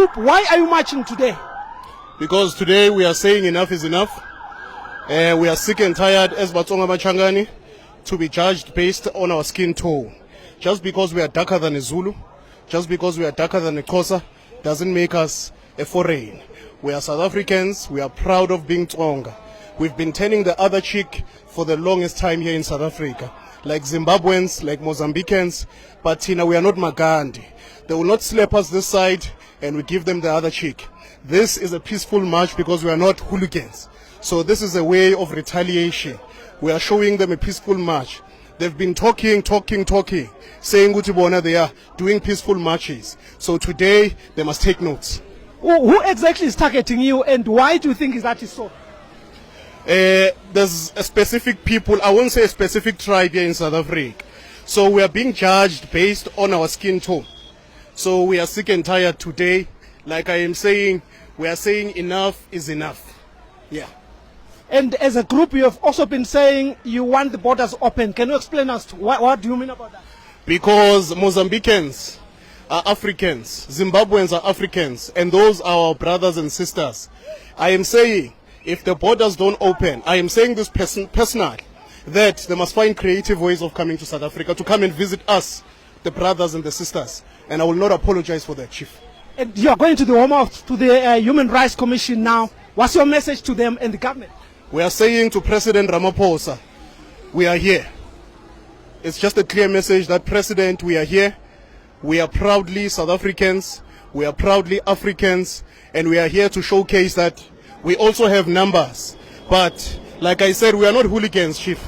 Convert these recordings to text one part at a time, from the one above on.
group, why are you marching today? Because today we are saying enough is enough. We are sick and tired as Batsonga Machangani to be judged based on our skin tone. Just because we are darker than a Zulu, just because we are darker than a Xhosa, doesn't make us a foreign. We are South Africans, we are proud of being Tsonga. We've been turning the other cheek for the longest time here in South Africa. Like Zimbabweans, like Mozambicans, but Tina, we are not Magandi. They will not slap us this side and we give them the other cheek. This is a peaceful march because we are not hooligans. So this is a way of retaliation. We are showing them a peaceful march. They've been talking, saying Utibona they are doing peaceful marches. So today they must take notes. Who exactly is targeting you, and why do you think that is so? There's a specific people, I won't say a specific tribe here in South Africa. So we are being judged based on our skin tone. So we are sick and tired today. Like I am saying, we are saying enough is enough. Yeah. And as a group, you have also been saying you want the borders open. Can you explain us what do you mean about that? Because Mozambicans are Africans, Zimbabweans are Africans, and those are our brothers and sisters. I am saying, if the borders don't open, I am saying this personally, that they must find creative ways of coming to South Africa to come and visit us, the brothers and the sisters. And I will not apologize for that, Chief. And you are going to the Home Office, to the Human Rights Commission now. What's your message to them and the government? We are saying to President Ramaphosa, we are here. It's just a clear message that, President, we are here. We are proudly South Africans. We are proudly Africans. And we are here to showcase that we also have numbers. But like I said, we are not hooligans, Chief.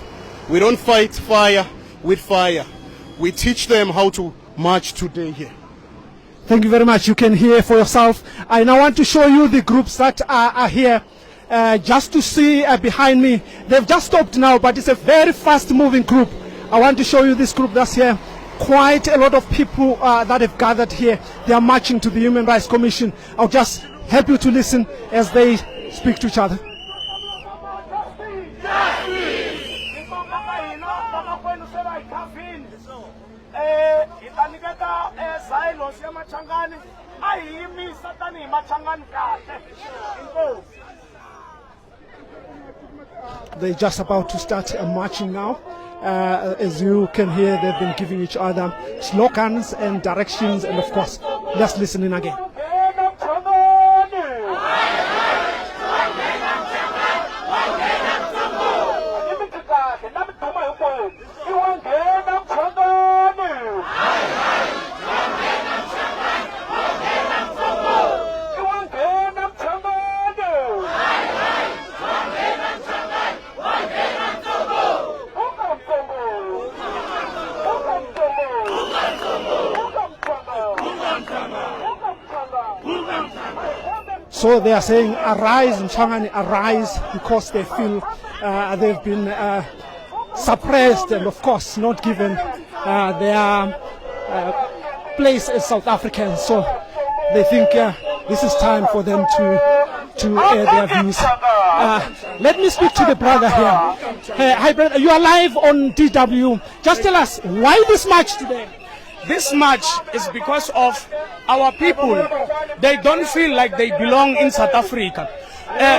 We don't fight fire with fire. We teach them how to march today here. Thank you very much. You can hear for yourself. I now want to show you the groups that are here. Just to see behind me. They've just stopped now, but it's a very fast moving group. I want to show you this group that's here. Quite a lot of people that have gathered here. They are marching to the Human Rights Commission. I'll just help you to listen as they speak to each other. They're just about to start marching now. As you can hear, they've been giving each other slogans and directions, and of course, let's listen in again. So they are saying, arise, Mchangani, arise, because they feel they've been suppressed and, of course, not given their place as South Africans. So they think this is time for them to air their views. Let me speak to the brother here. Hi, brother. You are live on DW. Just tell us, why this march today? This march is because of our people. They don't feel like they belong in South Africa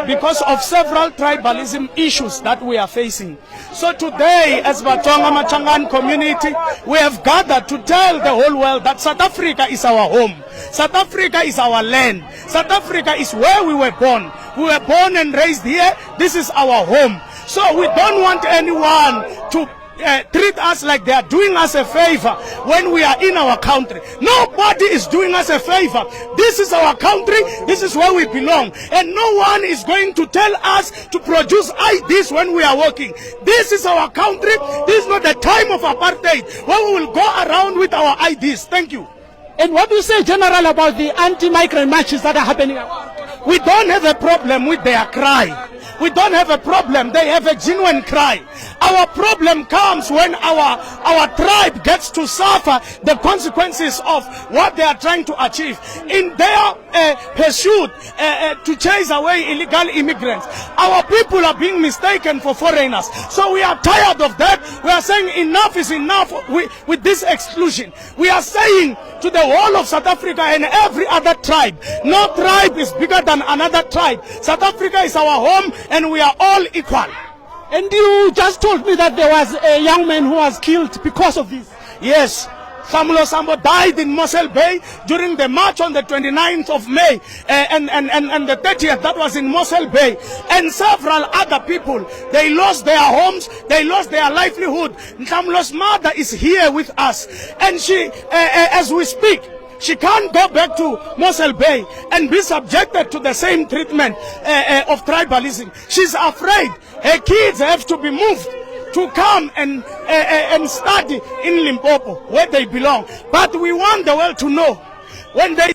because of several tribalism issues that we are facing. So today, as Batsonga Machangan community, we have gathered to tell the whole world that South Africa is our home. South Africa is our land. South Africa is where we were born. We were born and raised here. This is our home. So we don't want anyone to treat us like they are doing us a favor when we are in our country. Nobody is doing us a favor. This is our country. This is where we belong. And no one is going to tell us to produce IDs when we are working. This is our country. This is not the time of apartheid where we will go around with our IDs. Thank you. And what do you say, General, about the anti-migrant marches that are happening? We don't have a problem with their cry. We don't have a problem. They have a genuine cry. Our problem comes when our tribe gets to suffer the consequences of what they are trying to achieve. In their pursued to chase away illegal immigrants. Our people are being mistaken for foreigners. So we are tired of that. We are saying enough is enough with this exclusion. We are saying to the whole of South Africa and every other tribe, no tribe is bigger than another tribe. South Africa is our home and we are all equal. And you just told me that there was a young man who was killed because of this. Yes. Samuel Sambo died in Mossel Bay during the march on the 29th of May and the 30th, that was in Mossel Bay. And several other people, they lost their homes, they lost their livelihood. Samuel's mother is here with us. And she, as we speak, she can't go back to Mossel Bay and be subjected to the same treatment of tribalism. She's afraid her kids have to be moved to come and study in Limpopo, where they belong. But we want the world to know, when they